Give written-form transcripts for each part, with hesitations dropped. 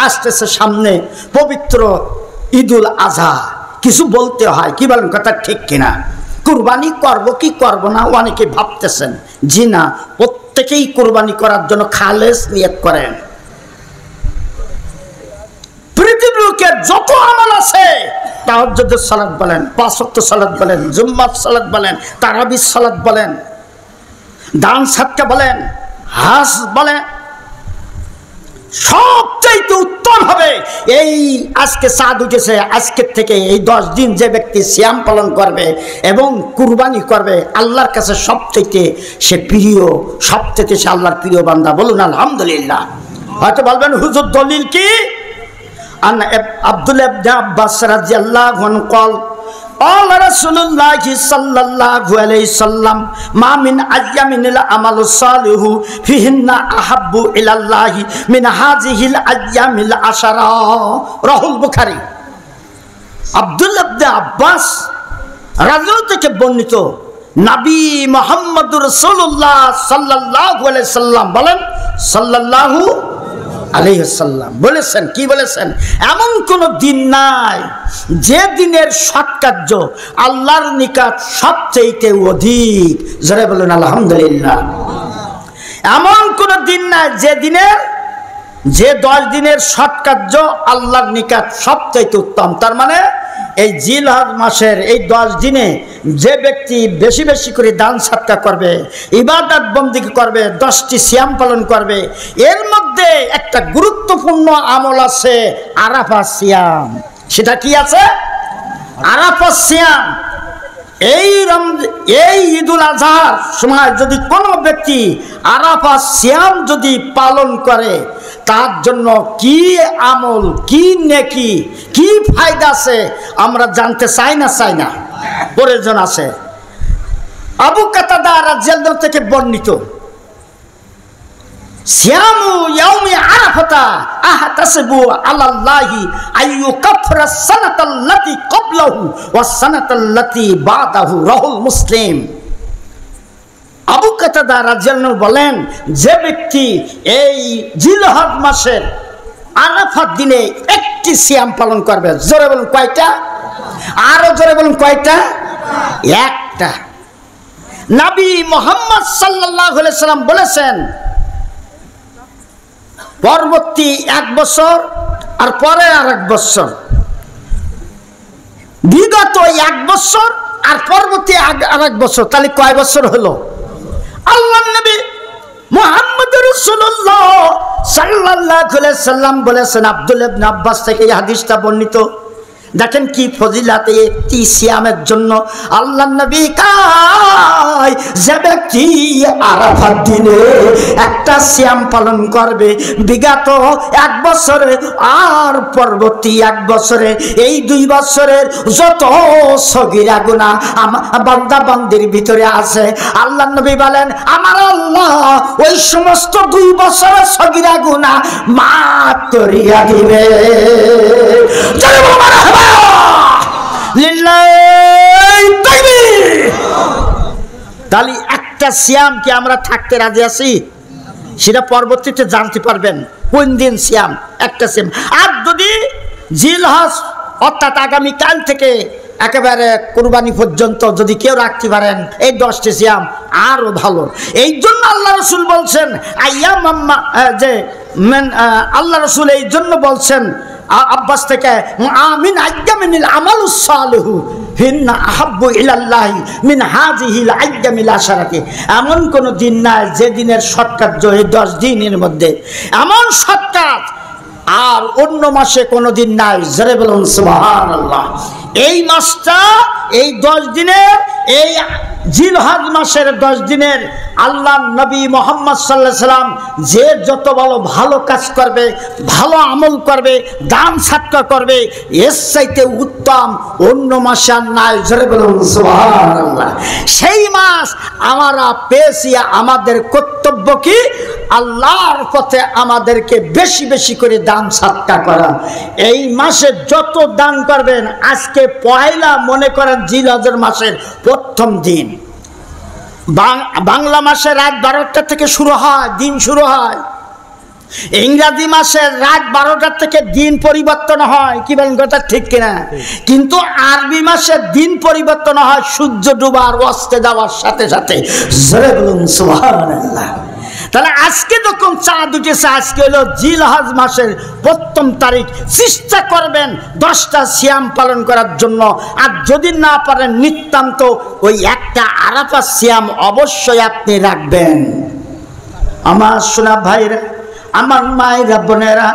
আসতেছে সামনে পবিত্র ঈদুল আজহা, কিছু বলতে হয়, কি বলেন কথা ঠিক কিনা? কুরবানি করব কি করব না অনেকে ভাবতেছেন, জি না, প্রত্যেকেই কুরবানি করার জন্য খালেস নিয়ত করেন। পৃথিবীর লোকের যত আমল আছে, তাহাজ্জুদের সালাত বলেন, ৫ ওয়াক্ত সালাত বলেন, জুম্মার সালাত বলেন, তারাবির সালাত বলেন, দান সাদকা বলেন, হজ বলেন, সবচাইতে উত্তম হবে এই আজকে চাঁদ উঠেছে, আজকের থেকে এই 10 দিন যে ব্যক্তি সিয়াম পালন করবে এবং কুরবানি করবে, আল্লাহর কাছে সবচাইতে সে প্রিয়, সবচাইতে সে আল্লাহর প্রিয় বান্দা। বলুন আলহামদুলিল্লাহ। হয়তো বলবেন হুজুর দলিল কি? আন আব্দুল্লাহ ইবনে আব্বাস রাদিয়াল্লাহু আনহু قال قال رسول الله صلى الله عليه وسلم ما من أيام العمل الصالح فيهن أحب إلى الله من هذه الأيام العشرة رواه البخاري। আব্দুল্লাহ ইবনে আব্বাস রাদিয়াল্লাহু থেকে বর্ণিত, নবী মুহাম্মদুর রাসূলুল্লাহ সাল্লাল্লাহু আলাইহি সাল্লাম বলেন, সাল্লাল্লাহু আলাইহি সাল্লাম বলেছেন, কি বলেছেন? এমন কোন দিন নাই যে দিনের সৎকার্য আল্লাহর নিকট সবচেয়ে অধিক। যারা বলেন আলহামদুলিল্লাহ। এমন কোন দিন নাই যে দিনের, যে 10 দিনের সৎকার্য আল্লাহর নিকট সবচেয়ে উত্তম। তার মানে এই জিলহজ মাসের এই 10 দিনে যে ব্যক্তি বেশি বেশি করে দান সাদকা করবে, ইবাদত বন্দেগী করবে, 10টি সিয়াম পালন করবে, এর মধ্যে একটা গুরুত্বপূর্ণ আমল আছে আরাফা সিয়াম। সেটা কি আছে? আরাফা সিয়াম। এই ঈদুল আজহার সময় যদি কোনো ব্যক্তি আরাফা সিয়াম যদি পালন করে, তার জন্য কি আমল, কি নেকি, কি ফায়দা আছে আমরা জানতে চাই না? চাই না, প্রয়োজন আছে। আবু কাতাদা রাদিয়াল্লাহু থেকে বর্ণিত, সিয়ামু ইয়াউমি আরাফাতা আহতাসিবু আলাল্লাহি আইয়ুকাফিরা সানাতাল্লাতী ক্বাবলাহু ওয়াস সানাতাল্লাতী বাদাহু রাহুল মুসলিম। আবু কাতাদা রাদিয়াল্লাহু বলেন, যে ব্যক্তি এই জিলহজ মাসের আরাফার দিনে একটি সিয়াম পালন করবে, জোরে বলুন কয়টা? আরো জোরে বলুন কয়টা? একটা। নবী মুহাম্মদ সাল্লাল্লাহু আলাইহি সাল্লাম বলেছেন, পরবর্তী 1 বছর আর পরে আর 1 বছর, বিগত 1 বছর আর পরবর্তী আর 1 বছর, তাহলে কয় বছর হলো? আল্লাহর নবী মুহাম্মদ রাসূলুল্লাহ সাল্লাল্লাহু আলাইহি সাল্লাম বলেছেন, আব্দুল্লাহ ইবনে আব্বাস থেকে এই হাদিসটা বর্ণিত। দেখেন কি ফজিলাত একটি সিয়ামের জন্য। আল্লাহর নবী কয়, যে ব্যক্তি আরাফার দিনে একটা সিয়াম পালন করবে, বিগত 1 বছরে আর পরবর্তী 1 বছরে, এই 2 বছরের যত সগীরা গুনাহ বান্দা বান্দির ভিতরে আছে, আল্লাহর নবী বলেন আমার আল্লাহ ওই সমস্ত 2 বছরের সগীরা গুনাহ মাফ করিয়া দিবে। তাহলে একটা সিয়াম কি আমরা থাকতে রাজি আছি? সেটা পরবর্তীতে জানতে পারবেন কোন দিন সিয়াম, একটা সিয়াম। আর যদি জিলহজ অর্থাৎ আগামীকাল থেকে একেবারে কুরবানি পর্যন্ত যদি কেউ রাখতে পারেন এই 10টি সিয়াম, আরো ভালো। এই জন্য আল্লাহ রাসূল বলছেন আল্লাহ রাসূল এই জন্য বলছেন আব্বাস থেকে, আমিন আইয়ামিনিল আমালুস সালিহু হিন্না আহাব্বু ইলাল্লাহি মিন হাযিহিল আইয়ামিল আশারাতি। এমন কোন দিন নাই যে দিনের সৎকার্য এই 10 দিনের মধ্যে এমন সৎকার আর অন্য মাসে কোনো দিন নাই। জোরে বলুন সুবহানাল্লাহ। এই মাসটা, এই 10 দিনের, এই জিলহজ মাসের 10 দিনের আল্লাহ নবী মুহাম্মদ সাল্লাল্লাহু আলাইহি সাল্লাম যে যত ভালো কাজ করবে, ভালো আমল করবে, দান সাদকা করবে, এর চাইতে উত্তম অন্য মাস আর নাই। জোরে বলুন সুবহানাল্লাহ। সেই মাস আমরা পেয়েছি, আমাদের কর্তব্য কি? আল্লাহর পথে আমাদেরকে বেশি বেশি করে দান সাদকা করা। এই মাসে যত দান করবেন, আজকে পয়লা মনে করেন জিলহজের মাসের প্রথম দিন, বাংলা মাসে রাত 12টা থেকে শুরু হয়, দিন শুরু হয়। ইংরাজি মাসের রাত 12টা থেকে দিন পরিবর্তন হয়, কি বলেন কথা ঠিক কিনা? কিন্তু আরবি মাসের দিন পরিবর্তন হয় সূর্য ডুবার অস্তে যাওয়ার সাথে সাথে। জোরে বলুন সুবহানাল্লাহ। তাহলে আজকে যখন চাঁদ উঠেছে, আজকে হলো জিলহজ মাসের 1ম তারিখ, চেষ্টা করবেন 10টা সিয়াম পালন করার জন্য। আর যদি না পারেন নিতান্ত ওই একটা আরাফা সিয়াম অবশ্যই আপনি রাখবেন। আমার সোনা ভাইরা, আমার মায়েরা, বোনেরা,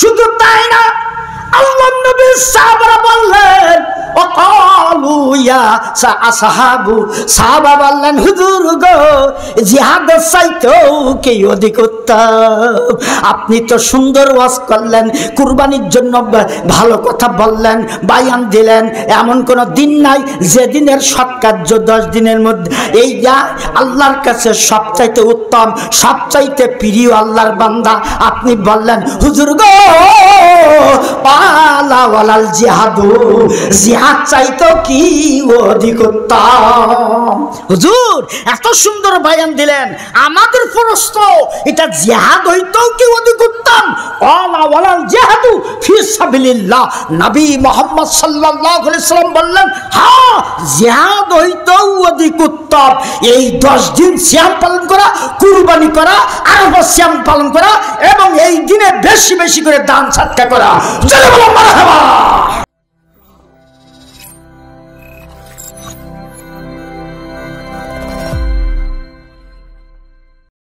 শুধু তাই না, আল্লাহর নবী সাহাবারা বললেন, ওয়াকালু ইয়া আসহাবু, সাহাবা বললেন, হুজুর গো, জিহাদের চাইতেও কি অধিক উত্তম। আপনি তো সুন্দর ওয়াজ করলেন, কুরবানির জন্য ভালো কথা বললেন, বায়ান দিলেন, এমন কোনো দিন নাই যে দিনের সৎকার্য 10 দিনের মধ্যে এই যা আল্লাহর কাছে সবচাইতে উত্তম, সবচাইতে প্রিয় আল্লাহর বান্দা। আপনি বললেন, হুজুর গো, পালা ওয়ালাল জিহাদু, জিহাদ চাইতো কি অধিক উত্তম। হুজুর এত সুন্দর বয়ান দিলেন, আমাদের প্রশ্ন, এটা জিহাদ হইতো কি অধিক উত্তম? পালা ওয়ালাল জিহাদু ফি সাবিলিল্লাহ। নবী মুহাম্মদ সাল্লাল্লাহু আলাইহি সাল্লাম বললেন, হ্যাঁ, জিহাদ হইতো অধিক উত্তম। এই 10 দিন সিয়াম পালন করা, কুরবানি করা, আরাফা সিয়াম পালন করা এবং এই দিনে বেশি বেশি করে দান সদকা করা। চলো বলো মারহাবা।